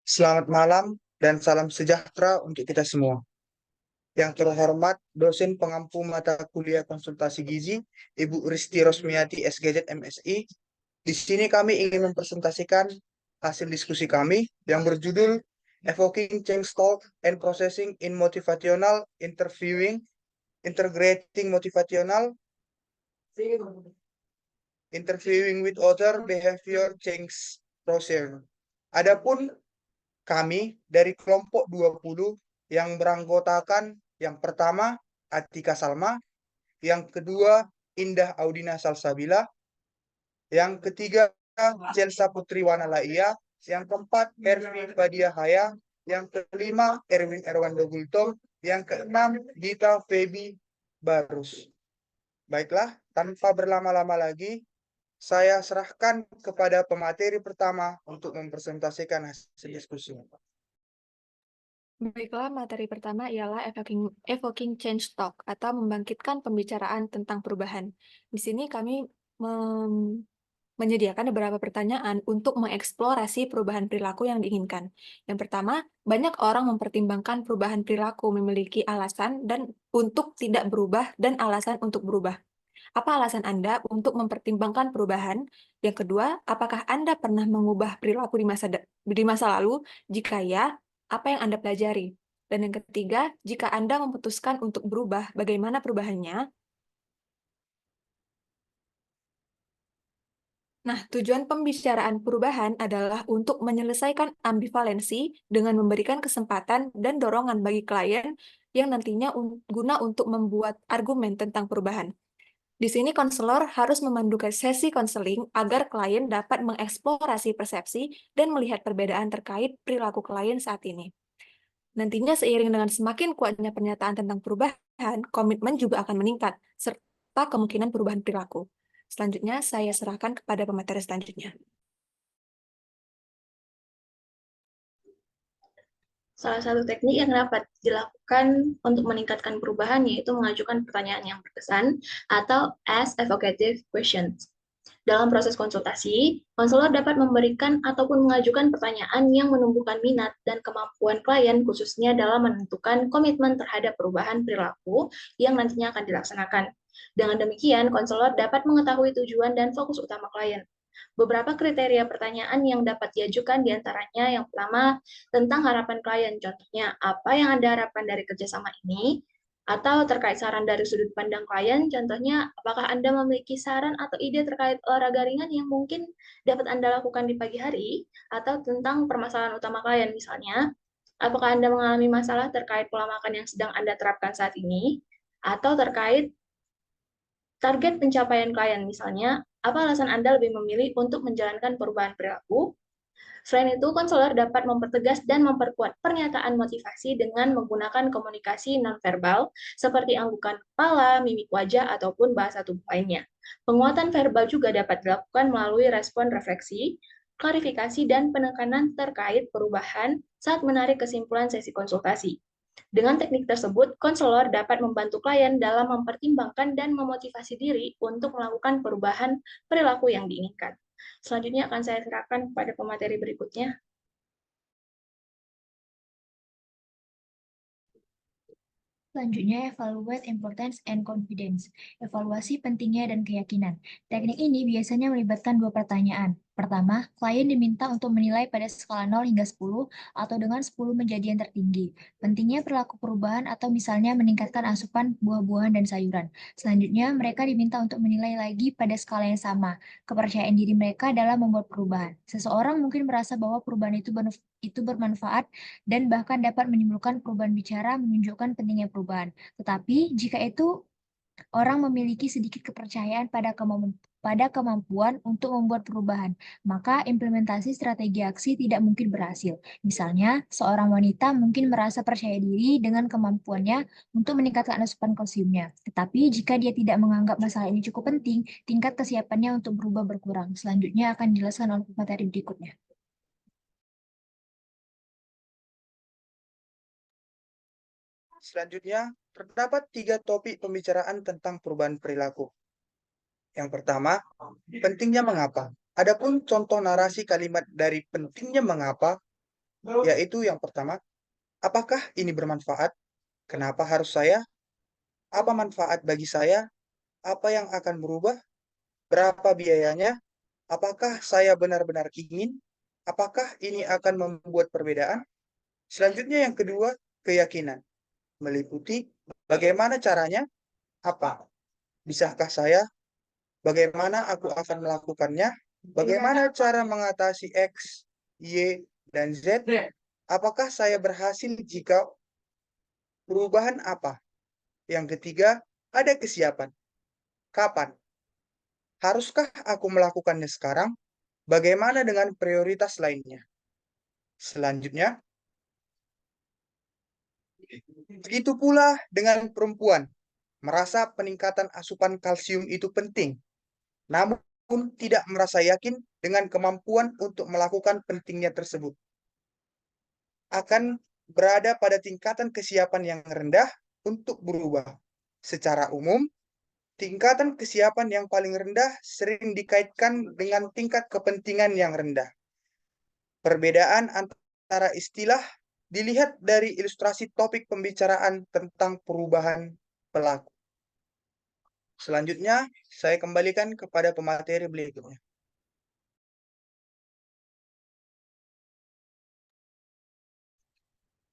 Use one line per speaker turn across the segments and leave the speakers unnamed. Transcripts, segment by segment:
Selamat malam dan salam sejahtera untuk kita semua. Yang terhormat dosen pengampu mata kuliah konsultasi gizi, Ibu Risti Rosmiati SGZ MSI. Di sini kami ingin mempresentasikan hasil diskusi kami yang berjudul Evoking Change Talk and Processing in Motivational Interviewing, Integrating Motivational Interviewing with Other Behavior Change Process. Adapun kami dari kelompok 20 yang beranggotakan yang pertama Atika Salma, yang kedua Indah Audina Salsabila, yang ketiga Celsa Putri Wanalaia, yang keempat Erwin Fadia Haya, yang kelima Erwin Erwando Gultom, yang keenam Gita Febi Barus. Baiklah, tanpa berlama-lama lagi, saya serahkan kepada pemateri pertama untuk mempresentasikan hasil diskusi.
Baiklah, materi pertama ialah evoking change talk atau membangkitkan pembicaraan tentang perubahan. Di sini kami menyediakan beberapa pertanyaan untuk mengeksplorasi perubahan perilaku yang diinginkan. Yang pertama, banyak orang mempertimbangkan perubahan perilaku memiliki alasan dan untuk tidak berubah dan alasan untuk berubah. Apa alasan Anda untuk mempertimbangkan perubahan? Yang kedua, apakah Anda pernah mengubah perilaku di masa lalu? Jika ya, apa yang Anda pelajari? Dan yang ketiga, jika Anda memutuskan untuk berubah, bagaimana perubahannya? Nah, tujuan pembicaraan perubahan adalah untuk menyelesaikan ambivalensi dengan memberikan kesempatan dan dorongan bagi klien yang nantinya guna untuk membuat argumen tentang perubahan. Di sini konselor harus memandu sesi konseling agar klien dapat mengeksplorasi persepsi dan melihat perbedaan terkait perilaku klien saat ini. Nantinya seiring dengan semakin kuatnya pernyataan tentang perubahan, komitmen juga akan meningkat, serta kemungkinan perubahan perilaku. Selanjutnya, saya serahkan kepada pemateri selanjutnya.
Salah satu teknik yang dapat dilakukan untuk meningkatkan perubahan yaitu mengajukan pertanyaan yang berkesan atau ask evocative questions. Dalam proses konsultasi, konselor dapat memberikan ataupun mengajukan pertanyaan yang menumbuhkan minat dan kemampuan klien khususnya dalam menentukan komitmen terhadap perubahan perilaku yang nantinya akan dilaksanakan. Dengan demikian, konselor dapat mengetahui tujuan dan fokus utama klien. Beberapa kriteria pertanyaan yang dapat diajukan diantaranya yang pertama tentang harapan klien, contohnya apa yang Anda harapkan dari kerjasama ini, atau terkait saran dari sudut pandang klien, contohnya apakah Anda memiliki saran atau ide terkait olahraga ringan yang mungkin dapat Anda lakukan di pagi hari, atau tentang permasalahan utama klien, misalnya apakah Anda mengalami masalah terkait pola makan yang sedang Anda terapkan saat ini, atau terkait target pencapaian klien, misalnya, apa alasan Anda lebih memilih untuk menjalankan perubahan perilaku? Selain itu, konselor dapat mempertegas dan memperkuat pernyataan motivasi dengan menggunakan komunikasi nonverbal seperti anggukan kepala, mimik wajah, ataupun bahasa tubuh lainnya. Penguatan verbal juga dapat dilakukan melalui respon refleksi, klarifikasi, dan penekanan terkait perubahan saat menarik kesimpulan sesi konsultasi. Dengan teknik tersebut, konselor dapat membantu klien dalam mempertimbangkan dan memotivasi diri untuk melakukan perubahan perilaku yang diinginkan. Selanjutnya akan saya serahkan kepada pemateri berikutnya.
Selanjutnya, evaluate importance and confidence. Evaluasi pentingnya dan keyakinan. Teknik ini biasanya melibatkan dua pertanyaan. Pertama, klien diminta untuk menilai pada skala 0 hingga 10 atau dengan 10 menjadi yang tertinggi. Pentingnya perilaku perubahan atau misalnya meningkatkan asupan buah-buahan dan sayuran. Selanjutnya, mereka diminta untuk menilai lagi pada skala yang sama. Kepercayaan diri mereka dalam membuat perubahan. Seseorang mungkin merasa bahwa perubahan itu bermanfaat dan bahkan dapat menimbulkan perubahan bicara menunjukkan pentingnya perubahan. Tetapi jika itu orang memiliki sedikit kepercayaan pada kemampuan untuk membuat perubahan, maka implementasi strategi aksi tidak mungkin berhasil. Misalnya, seorang wanita mungkin merasa percaya diri dengan kemampuannya untuk meningkatkan asupan kalsiumnya. Tetapi jika dia tidak menganggap masalah ini cukup penting, tingkat kesiapannya untuk berubah berkurang. Selanjutnya akan dijelaskan oleh materi berikutnya.
Selanjutnya, terdapat 3 topik pembicaraan tentang perubahan perilaku. Yang pertama, pentingnya mengapa. Adapun contoh narasi kalimat dari pentingnya mengapa yaitu yang pertama, apakah ini bermanfaat? Kenapa harus saya? Apa manfaat bagi saya? Apa yang akan berubah? Berapa biayanya? Apakah saya benar-benar ingin? Apakah ini akan membuat perbedaan? Selanjutnya yang kedua, keyakinan. Meliputi bagaimana caranya? Apa? Bisakah saya? Bagaimana aku akan melakukannya? Bagaimana cara mengatasi X, Y, dan Z? Apakah saya berhasil jika perubahan apa? Yang ketiga, ada kesiapan. Kapan? Haruskah aku melakukannya sekarang? Bagaimana dengan prioritas lainnya? Selanjutnya, begitu pula dengan perempuan. Merasa peningkatan asupan kalsium itu penting, namun tidak merasa yakin dengan kemampuan untuk melakukan pentingnya tersebut. Akan berada pada tingkatan kesiapan yang rendah untuk berubah. Secara umum, tingkatan kesiapan yang paling rendah sering dikaitkan dengan tingkat kepentingan yang rendah. Perbedaan antara istilah dilihat dari ilustrasi topik pembicaraan tentang perubahan pelaku. Selanjutnya, saya kembalikan kepada pemateri berikutnya.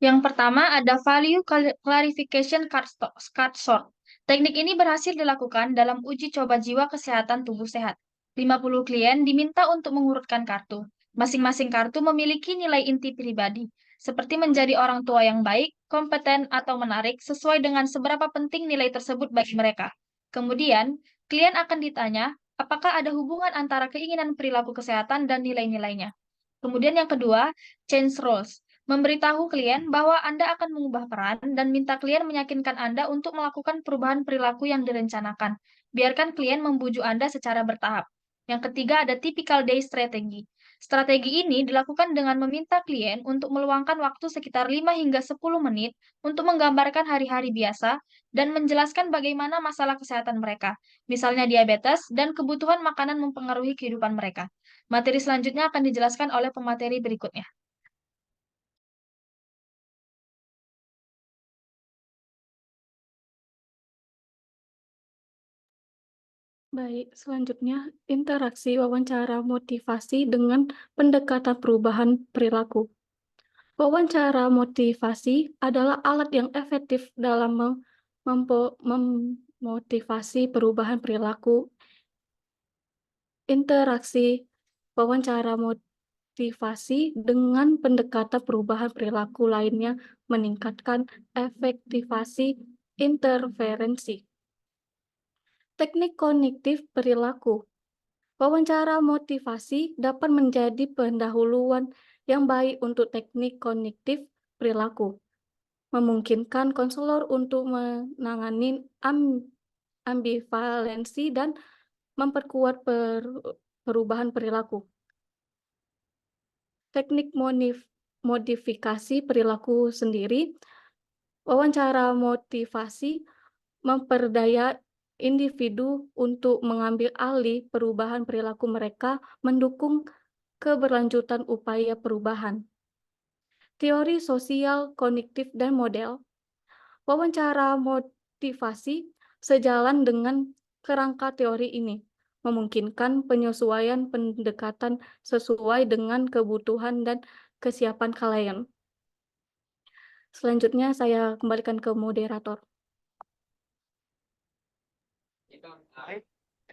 Yang pertama ada value clarification card sort. Teknik ini berhasil dilakukan dalam uji coba jiwa kesehatan tubuh sehat. 50 klien diminta untuk mengurutkan kartu. Masing-masing kartu memiliki nilai inti pribadi, seperti menjadi orang tua yang baik, kompeten, atau menarik sesuai dengan seberapa penting nilai tersebut bagi mereka. Kemudian, klien akan ditanya apakah ada hubungan antara keinginan perilaku kesehatan dan nilai-nilainya. Kemudian yang kedua, change roles. Memberitahu klien bahwa Anda akan mengubah peran dan minta klien meyakinkan Anda untuk melakukan perubahan perilaku yang direncanakan. Biarkan klien membujuk Anda secara bertahap. Yang ketiga ada typical day strategi. Strategi ini dilakukan dengan meminta klien untuk meluangkan waktu sekitar 5 hingga 10 menit untuk menggambarkan hari-hari biasa dan menjelaskan bagaimana masalah kesehatan mereka, misalnya diabetes dan kebutuhan makanan mempengaruhi kehidupan mereka. Materi selanjutnya akan dijelaskan oleh pemateri berikutnya.
Baik, selanjutnya interaksi wawancara motivasi dengan pendekatan perubahan perilaku. Wawancara motivasi adalah alat yang efektif dalam memotivasi perubahan perilaku. Interaksi wawancara motivasi dengan pendekatan perubahan perilaku lainnya meningkatkan efektivasi interferensi. Teknik kognitif perilaku. Wawancara motivasi dapat menjadi pendahuluan yang baik untuk teknik kognitif perilaku, memungkinkan konselor untuk menangani ambivalensi dan memperkuat perubahan perilaku. Teknik modifikasi perilaku sendiri. Wawancara motivasi memperdaya individu untuk mengambil alih perubahan perilaku mereka, mendukung keberlanjutan upaya perubahan. Teori sosial, kognitif, dan model. Wawancara motivasi sejalan dengan kerangka teori ini, memungkinkan penyesuaian pendekatan sesuai dengan kebutuhan dan kesiapan klien. Selanjutnya saya kembalikan ke moderator.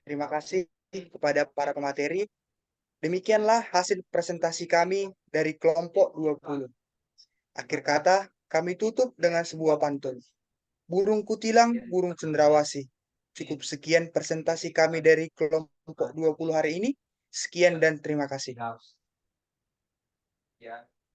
Terima kasih kepada para pemateri. Demikianlah hasil presentasi kami dari kelompok 20. Akhir kata, kami tutup dengan sebuah pantun. Burung kutilang, burung cendrawasih. Cukup sekian presentasi kami dari kelompok 20 hari ini. Sekian dan terima kasih.